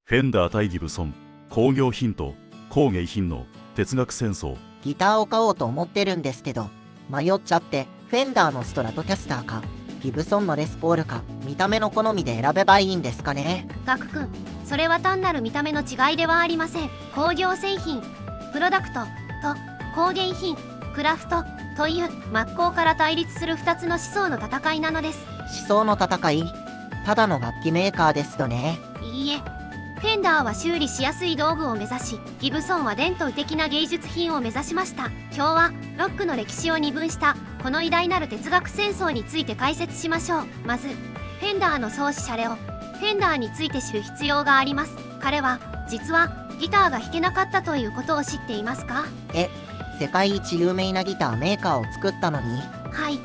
フェンダー対ギブソン、工業品と工芸品の哲学戦争。ギターを買おうと思ってるんですけど、迷っちゃって、フェンダーのストラトキャスターか、ギブソンのレスポールか、見た目の好みで選べばいいんですかね。ガク君、それは単なる見た目の違いではありません。工業製品、プロダクトと工芸品、クラフトという真っ向から対立する2つの思想の戦いなのです。思想の戦い？ただの楽器メーカーですとね。いいえ、フェンダーは修理しやすい道具を目指し、ギブソンは伝統的な芸術品を目指しました。今日はロックの歴史を二分したこの偉大なる哲学戦争について解説しましょう。まず、フェンダーの創始者レオ。フェンダーについて知る必要があります。彼は実はギターが弾けなかったということを知っていますか？世界一有名なギターメーカーを作ったのに？はい、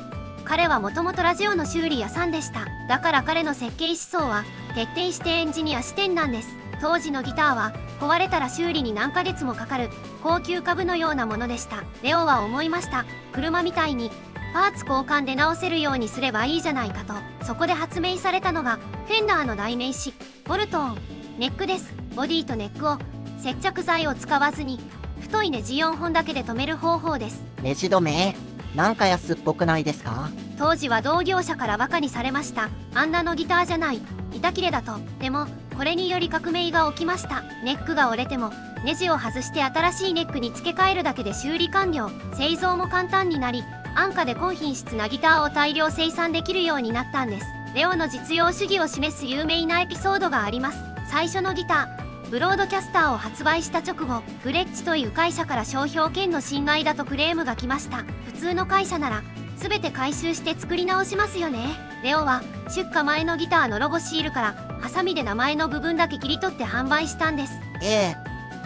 彼はもともとラジオの修理屋さんでした。だから彼の設計思想は徹底してエンジニア視点なんです。当時のギターは壊れたら修理に何ヶ月もかかる高級株のようなものでした。レオは思いました。車みたいにパーツ交換で直せるようにすればいいじゃないかと。そこで発明されたのがフェンダーの代名詞、ボルトーン、ネックです。ボディとネックを接着剤を使わずに太いネジ4本だけで留める方法です。ネジ止め？なんか安っぽくないですか？当時は同業者からバカにされました。あんなのギターじゃない、板切れだと。でもこれにより革命が起きました。ネックが折れてもネジを外して新しいネックに付け替えるだけで修理完了。製造も簡単になり、安価で高品質なギターを大量生産できるようになったんです。レオの実用主義を示す有名なエピソードがあります。最初のギターブロードキャスターを発売した直後、グレッチという会社から商標権の侵害だとクレームが来ました。普通の会社なら全て回収して作り直しますよね。レオは出荷前のギターのロゴシールからハサミで名前の部分だけ切り取って販売したんです。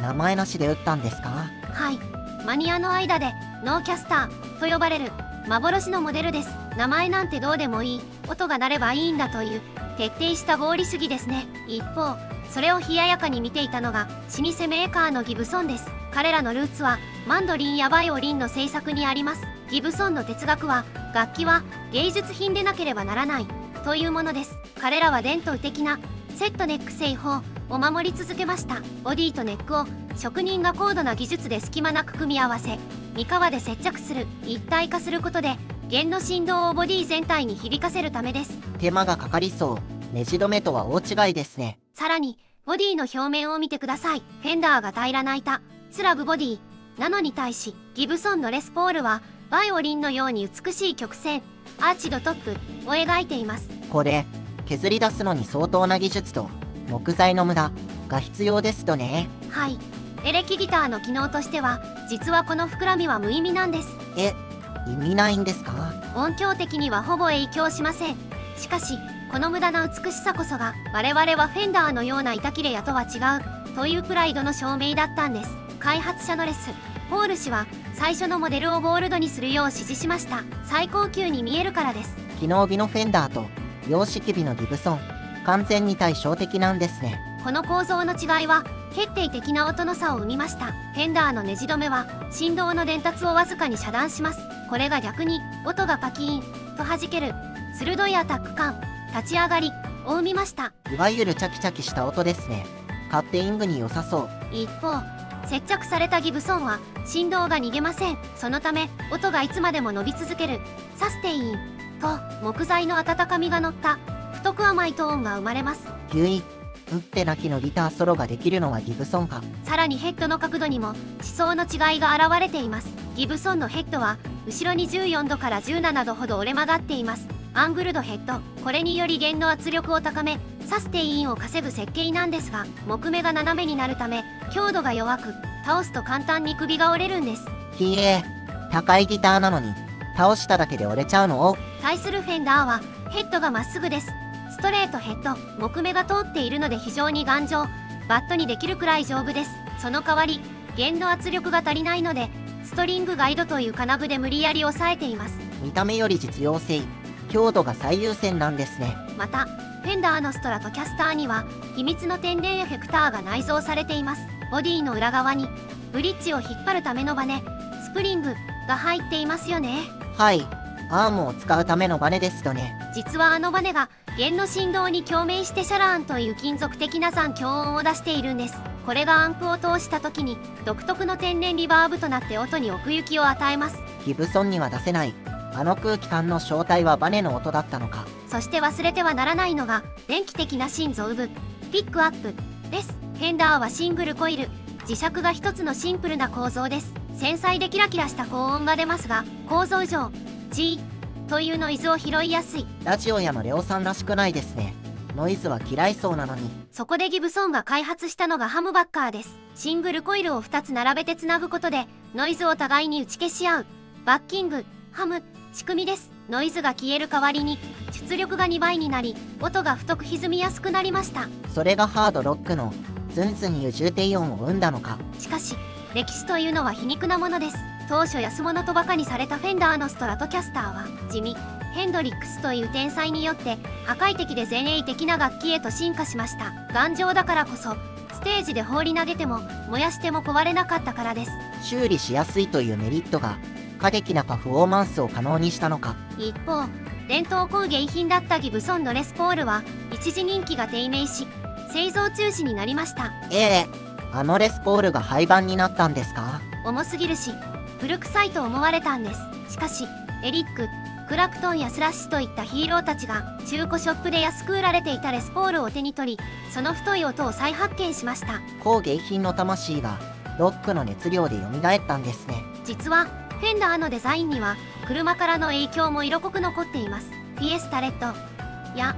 名前なしで売ったんですか？はい、マニアの間でノーキャスターと呼ばれる幻のモデルです。名前なんてどうでもいい、音が鳴ればいいんだという徹底した合理主義ですね。一方、それを冷ややかに見ていたのが老舗メーカーのギブソンです。彼らのルーツはマンドリンやバイオリンの製作にあります。ギブソンの哲学は、楽器は芸術品でなければならないというものです。彼らは伝統的なセットネック製法を守り続けました。ボディとネックを職人が高度な技術で隙間なく組み合わせ、三皮で接着する、一体化することで弦の振動をボディ全体に響かせるためです。手間がかかりそう。ネジ止めとは大違いですね。さらにボディの表面を見てください。フェンダーが平らな板、スラブボディなのに対し、ギブソンのレスポールはバイオリンのように美しい曲線、アーチドトップを描いています。これ削り出すのに相当な技術と木材の無駄が必要ですとね。はい、エレキギターの機能としては実はこの膨らみは無意味なんです。意味ないんですか？音響的にはほぼ影響しません。しかしこの無駄な美しさこそが、我々はフェンダーのような板切れ屋とは違うというプライドの証明だったんです。開発者のレス・ポール氏は最初のモデルをゴールドにするよう指示しました。最高級に見えるからです。機能美のフェンダーと様式美のギブソン、完全に対照的なんですね。この構造の違いは決定的な音の差を生みました。フェンダーのネジ止めは振動の伝達をわずかに遮断します。これが逆に音がパキーンと弾ける鋭いアタック感、立ち上がりを生みました。いわゆるチャキチャキした音ですね。カッテイングに良さそう。一方、接着されたギブソンは振動が逃げません。そのため音がいつまでも伸び続けるサステインと木材の温かみが乗った太く甘いトーンが生まれます。ギュイ打って泣きのギターソロができるのはギブソンか。さらにヘッドの角度にも思想の違いが現れています。ギブソンのヘッドは後ろに14度から17度ほど折れ曲がっています。アングルドヘッド、これにより弦の圧力を高めサステインを稼ぐ設計なんですが、木目が斜めになるため強度が弱く、倒すと簡単に首が折れるんです。高いギターなのに倒しただけで折れちゃうの？対するフェンダーはヘッドがまっすぐです。ストレートヘッド、木目が通っているので非常に頑丈、バットにできるくらい丈夫です。その代わり弦の圧力が足りないのでストリングガイドという金具で無理やり抑えています。見た目より実用性、強度が最優先なんですね。またフェンダーのストラトキャスターには秘密の天然エフェクターが内蔵されています。ボディの裏側にブリッジを引っ張るためのバネ、スプリングが入っていますよね。はい、アームを使うためのバネですとね。実はあのバネが弦の振動に共鳴してシャラーンという金属的な残響音を出しているんです。これがアンプを通した時に独特の天然リバーブとなって音に奥行きを与えます。ギブソンには出せないあの空気感の正体はバネの音だったのか。そして忘れてはならないのが電気的な心臓部ピックアップです。フェンダーはシングルコイル、磁石が一つのシンプルな構造です。繊細でキラキラした高音が出ますが、構造上 G というノイズを拾いやすい。ラジオ屋のレオさんらしくないですね。ノイズは嫌いそうなのに。そこでギブソンが開発したのがハムバッカーです。シングルコイルを2つ並べてつなぐことでノイズを互いに打ち消し合うバッキングハム仕組みです。ノイズが消える代わりに出力が2倍になり、音が太く歪みやすくなりました。それがハードロックのズンズンいう重低音を生んだのか。しかし歴史というのは皮肉なものです。当初安物とバカにされたフェンダーのストラトキャスターは地味ヘンドリックスという天才によって破壊的で前衛的な楽器へと進化しました。頑丈だからこそステージで放り投げても燃やしても壊れなかったからです。修理しやすいというメリットが過激なパフォーマンスを可能にしたのか。一方伝統工芸品だったギブソンのレスポールは一時人気が低迷し製造中止になりました。あのレスポールが廃盤になったんですか。重すぎるし古臭いと思われたんです。しかしエリック・クラプトンやスラッシュといったヒーローたちが中古ショップで安く売られていたレスポールを手に取り、その太い音を再発見しました。工芸品の魂がロックの熱量で蘇ったんですね。実はフェンダーのデザインには車からの影響も色濃く残っています。フィエスタレッドや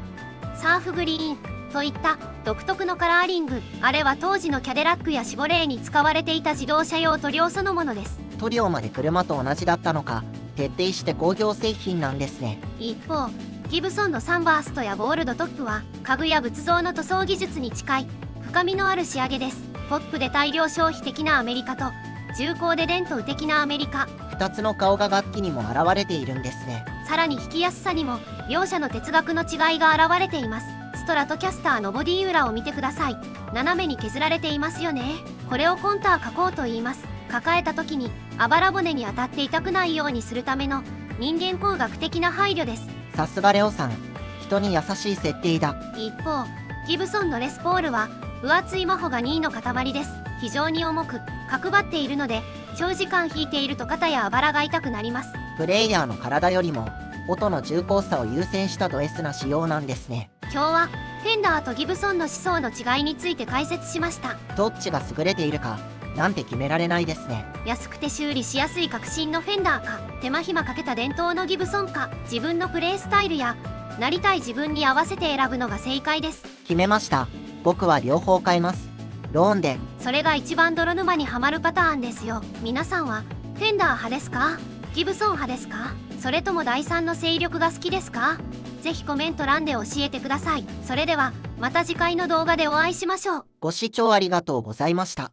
サーフグリーンといった独特のカラーリング、あれは当時のキャデラックやシボレーに使われていた自動車用塗料そのものです。塗料まで車と同じだったのか。徹底して工業製品なんですね。一方ギブソンのサンバーストやゴールドトップは家具や仏像の塗装技術に近い深みのある仕上げです。ポップで大量消費的なアメリカと重厚で伝統的なアメリカ、2つの顔が楽器にも現れているんですね。さらに弾きやすさにも両者の哲学の違いが現れています。ストラトキャスターのボディ裏を見てください。斜めに削られていますよね。これをコンター加工と言います。抱えた時にあばら骨に当たって痛くないようにするための人間工学的な配慮です。さすがレオさん、人に優しい設定だ。一方ギブソンのレスポールは分厚いマホガニーの塊です。非常に重く角張っているので長時間弾いていると肩やあばらが痛くなります。プレイヤーの体よりも音の重厚さを優先したド S な仕様なんですね。今日はフェンダーとギブソンの思想の違いについて解説しました。どっちが優れているかなんて決められないですね。安くて修理しやすい革新のフェンダーか、手間暇かけた伝統のギブソンか、自分のプレイスタイルやなりたい自分に合わせて選ぶのが正解です。決めました。僕は両方買います。ローンで。それが一番泥沼にはまるパターンですよ。皆さんはフェンダー派ですか？ギブソン派ですか？それとも第3の勢力が好きですか？ぜひコメント欄で教えてください。それではまた次回の動画でお会いしましょう。ご視聴ありがとうございました。